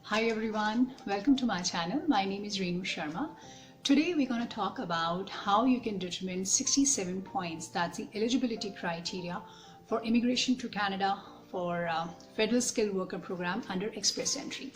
Hi everyone, welcome to my channel. My name is Renu Sharma. Today we're going to talk about how you can determine 67 points. That's the eligibility criteria for immigration to Canada for Federal Skilled Worker Program under Express Entry.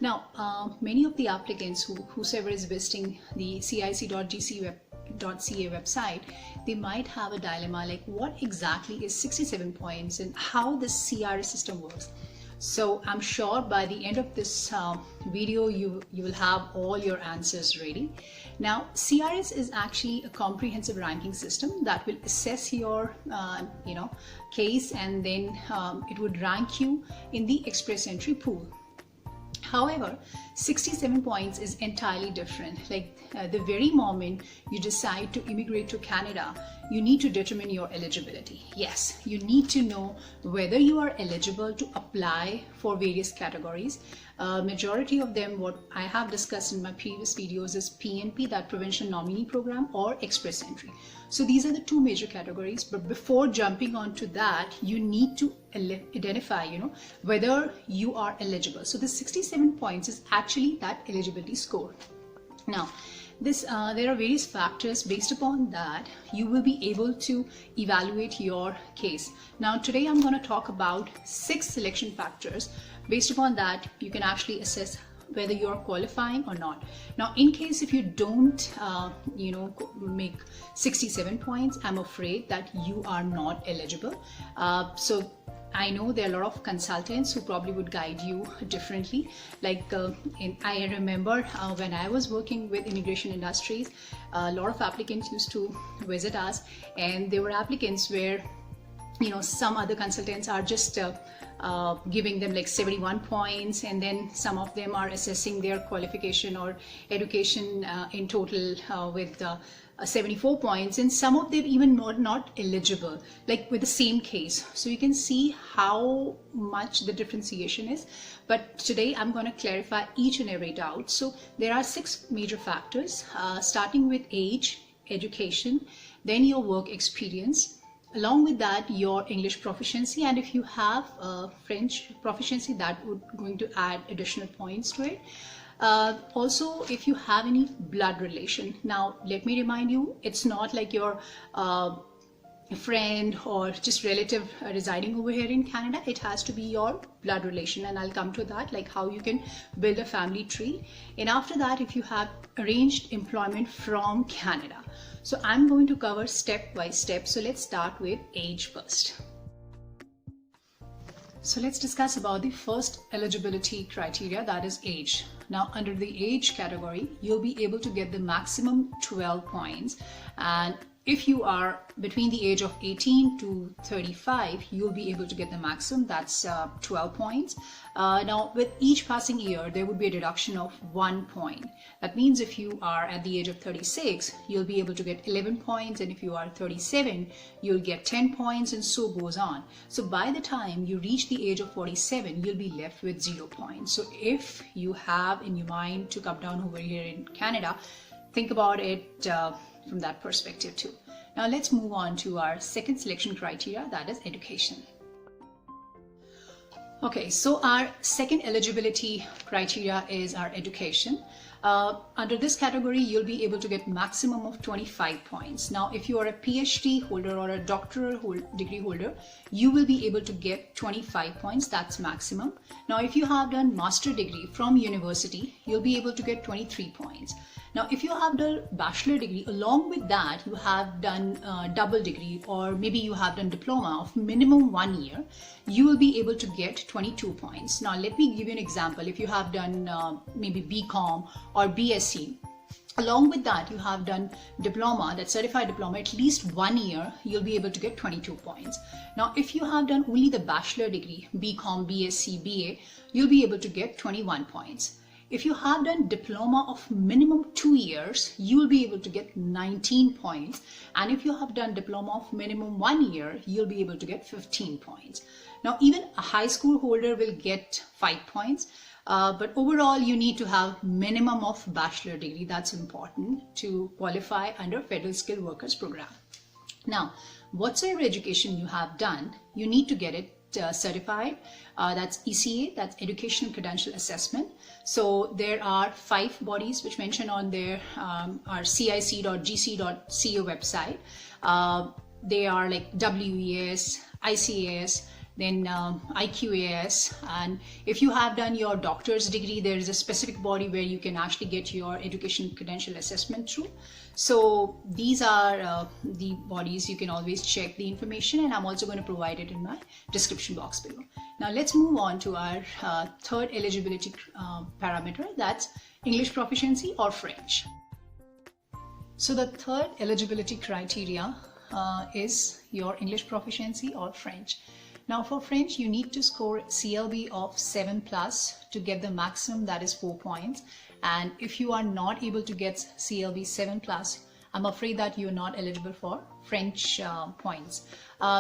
Now, many of the applicants whosoever is visiting the cic.gc.ca website, they might have a dilemma like what exactly is 67 points and how the CRS system works. So I'm sure by the end of this video, you will have all your answers ready. Now, CRS is actually a comprehensive ranking system that will assess your case, and then it would rank you in the Express Entry pool. However, 67 points is entirely different. Like the very moment you decide to immigrate to Canada, you need to determine your eligibility. Yes, you need to know whether you are eligible to apply for various categories. Majority of them, what I have discussed in my previous videos, is PNP, that Provincial Nominee Program, or Express Entry. So these are the two major categories. But before jumping onto that, you need to identify, whether you are eligible. So the 67 points is actually that eligibility score. Now, there are various factors. Based upon that, you will be able to evaluate your case. Now, today I'm going to talk about 6 selection factors. Based upon that, you can actually assess whether you are qualifying or not. Now, in case if you don't, make 67 points, I'm afraid that you are not eligible. So I know there are a lot of consultants who probably would guide you differently. Like I remember when I was working with immigration industries, a lot of applicants used to visit us, and there were applicants where some other consultants are just giving them like 71 points, and then some of them are assessing their qualification or education in total with 74 points, and some of them even not eligible, like with the same case. So you can see how much the differentiation is. But today I'm going to clarify each and every doubt. So there are 6 major factors, starting with age, education, then your work experience. Along with that, your English proficiency, and if you have French proficiency, that would going to add additional points to it. Also, if you have any blood relation. Now, let me remind you, it's not like your friend or just relative residing over here in Canada. It has to be your blood relation, and I'll come to that, like how you can build a family tree. And after that, if you have arranged employment from Canada. So I'm going to cover step by step. So let's start with age first. So let's discuss about the first eligibility criteria, that is age. Now, under the age category, you'll be able to get the maximum 12 points. And if you are between the age of 18 to 35, you'll be able to get the maximum, that's 12 points. Now, with each passing year, there would be a deduction of 1 point. That means if you are at the age of 36, you'll be able to get 11 points. And if you are 37, you'll get 10 points, and so goes on. So by the time you reach the age of 47, you'll be left with 0 points. So if you have in your mind to come down over here in Canada, think about it from that perspective too. Now let's move on to our second selection criteria, that is education. Okay, so our second eligibility criteria is our education. Under this category, you'll be able to get maximum of 25 points. Now, if you are a PhD holder or a doctoral degree holder, you will be able to get 25 points. That's maximum. Now, if you have done master degree from university, you'll be able to get 23 points. Now, if you have done bachelor degree, along with that, you have done double degree, or maybe you have done diploma of minimum 1 year, you will be able to get 22 points. Now, let me give you an example. If you have done maybe BCom or BSc, along with that, you have done diploma, that certified diploma, at least 1 year, you'll be able to get 22 points. Now, if you have done only the bachelor degree, BCom, BSc, BA, you'll be able to get 21 points. If you have done diploma of minimum 2 years, you will be able to get 19 points. And if you have done diploma of minimum 1 year, you'll be able to get 15 points. Now, even a high school holder will get 5 points. But overall, you need to have minimum of bachelor degree. That's important to qualify under Federal Skilled Workers Program. Now, whatsoever education you have done, you need to get it certified. That's ECA, that's Educational Credential Assessment. So there are 5 bodies which mentioned on their our cic.gc.co website. They are like WES, ICAS, then IQAS, and if you have done your doctor's degree, there is a specific body where you can actually get your education credential assessment through. So these are the bodies. You can always check the information, and I'm also going to provide it in my description box below. Now let's move on to our third eligibility parameter, that's English proficiency or French. So the third eligibility criteria is your English proficiency or French. Now for French, you need to score CLB of 7+ to get the maximum, that is 4 points. And if you are not able to get CLB 7+, I'm afraid that you're not eligible for French points.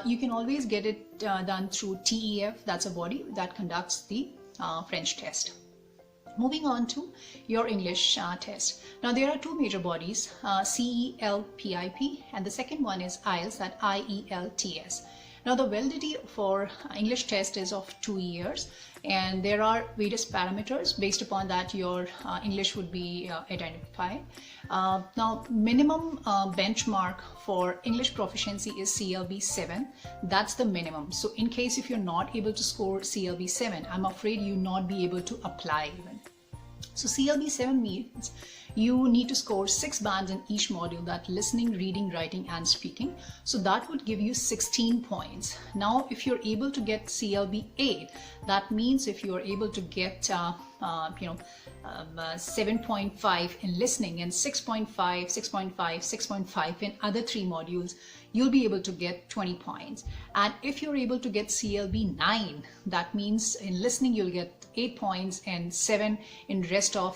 You can always get it done through TEF, that's a body that conducts the French test. Moving on to your English test. Now there are 2 major bodies, CELPIP, and the second one is IELTS, that IELTS. Now the validity for English test is of 2 years, and there are various parameters. Based upon that, your English would be identified. Now minimum benchmark for English proficiency is CLB 7. That's the minimum. So in case if you're not able to score CLB 7, I'm afraid you not be able to apply even. So CLB 7 means you need to score 6 bands in each module, that listening, reading, writing and speaking. So that would give you 16 points. Now if you're able to get CLB 8, that means if you're able to get 7.5 in listening and 6.5, 6.5, 6.5 in other 3 modules, you'll be able to get 20 points. And if you're able to get CLB 9, that means in listening you'll get 8 points and 7 in rest of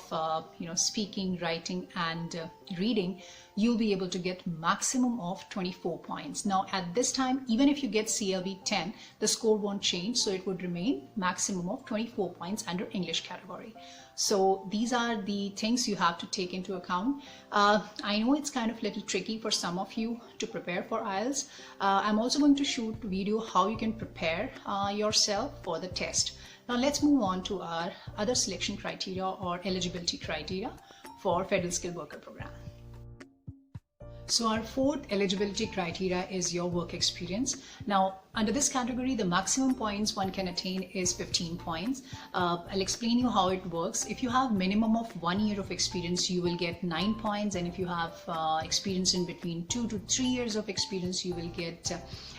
speaking, writing and reading, you'll be able to get maximum of 24 points. Now at this time, even if you get CLB 10, the score won't change, so it would remain maximum of 24 points under English category. So these are the things you have to take into account. I know it's kind of a little tricky for some of you to prepare for IELTS. I'm also going to shoot a video how you can prepare yourself for the test. Now let's move on to our other selection criteria or eligibility criteria for Federal Skilled Worker Program. So our fourth eligibility criteria is your work experience. Now under this category, the maximum points one can attain is 15 points. I'll explain you how it works. If you have minimum of 1 year of experience, you will get 9 points, and if you have experience in between 2 to 3 years of experience, you will get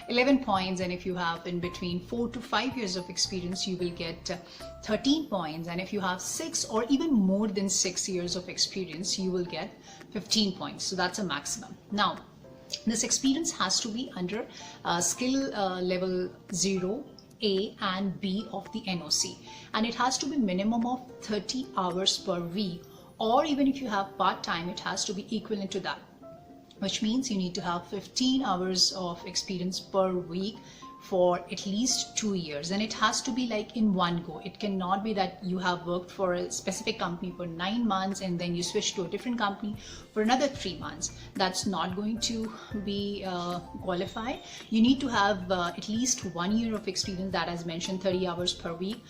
11 points, and if you have in between 4 to 5 years of experience, you will get 13 points, and if you have 6 or even more than 6 years of experience, you will get 15 points. So that's a maximum. Now this experience has to be under skill level 0, A and B of the NOC, and it has to be minimum of 30 hours per week, or even if you have part-time, it has to be equivalent to that, which means you need to have 15 hours of experience per week for at least 2 years, and it has to be like in one go. It cannot be that you have worked for a specific company for 9 months and then you switch to a different company for another 3 months. That's not going to be qualified. You need to have at least 1 year of experience, that as mentioned, 30 hours per week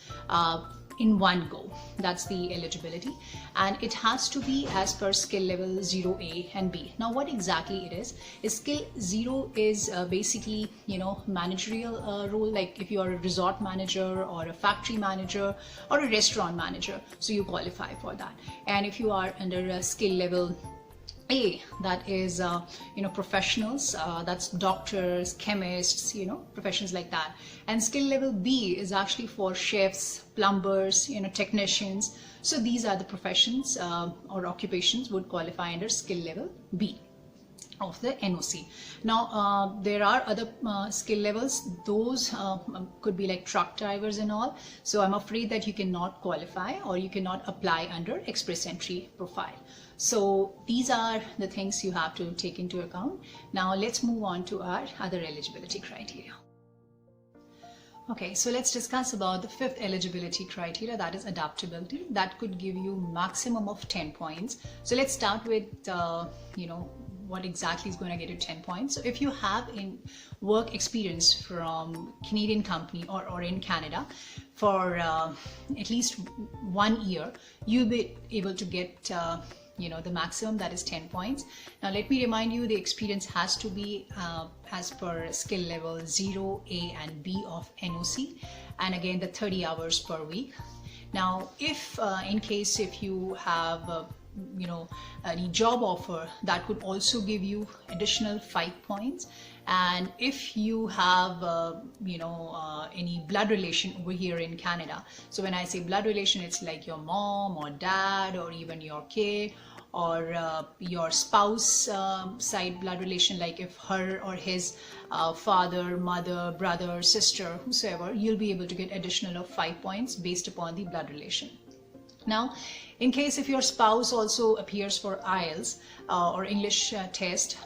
in one go. That's the eligibility, and it has to be as per skill level 0A and B. Now what exactly it is skill 0 is basically managerial role, like if you are a resort manager or a factory manager or a restaurant manager, so you qualify for that. And if you are under a skill level A, that is professionals, that's doctors, chemists, professions like that. And skill level B is actually for chefs, plumbers, technicians. So these are the professions or occupations would qualify under skill level B of the NOC. Now there are other skill levels. Those could be like truck drivers and all. So I'm afraid that you cannot qualify or you cannot apply under express entry profile. So these are the things you have to take into account. Now let's move on to our other eligibility criteria. Okay, so let's discuss about the fifth eligibility criteria, that is adaptability. That could give you maximum of 10 points. So let's start with what exactly is going to get you 10 points. So if you have in work experience from Canadian company or in Canada for at least 1 year, you'll be able to get the maximum, that is 10 points. Now let me remind you, the experience has to be as per skill level 0, A and B of NOC, and again the 30 hours per week. Now if in case if you have any job offer, that could also give you additional 5 points. And if you have any blood relation over here in Canada, so when I say blood relation, it's like your mom or dad or even your kid or your spouse side blood relation, like if her or his father, mother, brother, sister, whosoever, you'll be able to get additional of 5 points based upon the blood relation. Now, in case if your spouse also appears for IELTS or English test,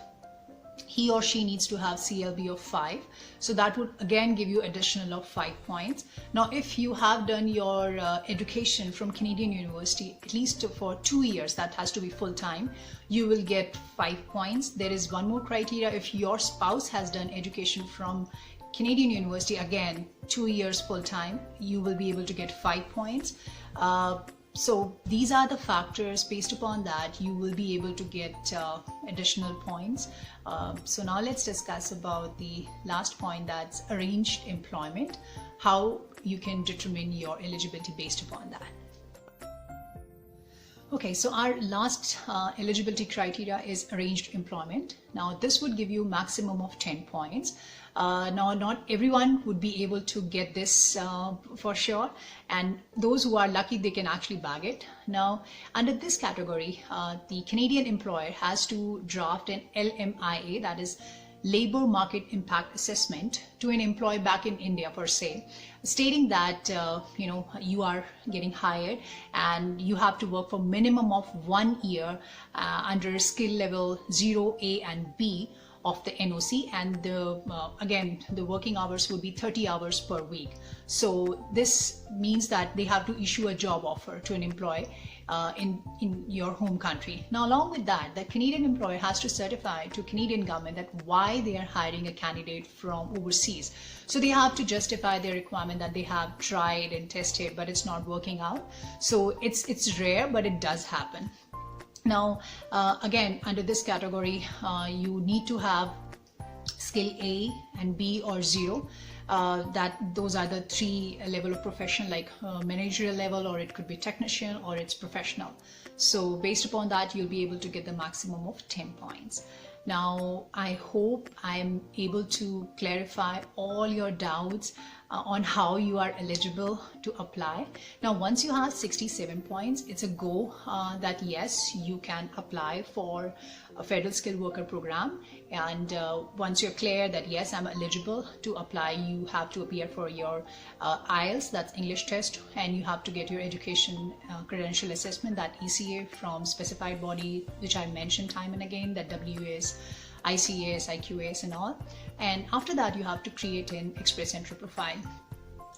he or she needs to have CLB of 5. So that would again give you additional of 5 points. Now, if you have done your education from Canadian University, at least for 2 years, that has to be full time, you will get 5 points. There is one more criteria. If your spouse has done education from Canadian University, again, 2 years full time, you will be able to get 5 points. So these are the factors. Based upon that, you will be able to get additional points. So now let's discuss about the last point, that's arranged employment, how you can determine your eligibility based upon that. Okay, so our last eligibility criteria is arranged employment. Now this would give you maximum of 10 points. Now not everyone would be able to get this for sure, and those who are lucky, they can actually bag it. Now under this category, the Canadian employer has to draft an LMIA, that is Labor Market Impact Assessment, to an employee back in India per se, stating that you are getting hired and you have to work for minimum of 1 year under skill level 0, A and B of the NOC, and again the working hours would be 30 hours per week. So this means that they have to issue a job offer to an employee in your home country. Now along with that, the Canadian employer has to certify to Canadian government that why they are hiring a candidate from overseas. So they have to justify their requirement that they have tried and tested but it's not working out. So it's rare, but it does happen. Now again, under this category, you need to have skill A and B or 0. Those are the 3 level of profession, like managerial level, or it could be technician, or it's professional. So based upon that, you'll be able to get the maximum of 10 points. Now I hope I'm able to clarify all your doubts on how you are eligible to apply. Now once you have 67 points, it's a go that yes, you can apply for a federal skilled worker program. And once you're clear that yes, I'm eligible to apply, you have to appear for your IELTS, that's English test, and you have to get your education credential assessment, that ECA, from specified body, which I mentioned time and again, that WAS, ICAS, IQAS and all. And after that, you have to create an Express Entry profile.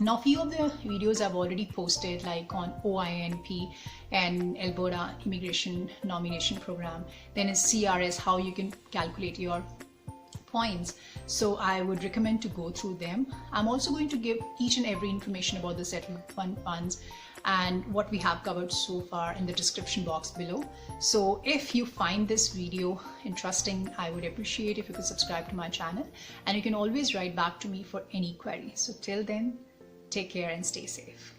Now few of the videos I've already posted, like on OINP and Alberta Immigration Nomination Program, then is CRS, how you can calculate your points. So I would recommend to go through them. I'm also going to give each and every information about the settlement funds and what we have covered so far in the description box below. So if you find this video interesting, I would appreciate if you could subscribe to my channel, and you can always write back to me for any query. So till then, take care and stay safe.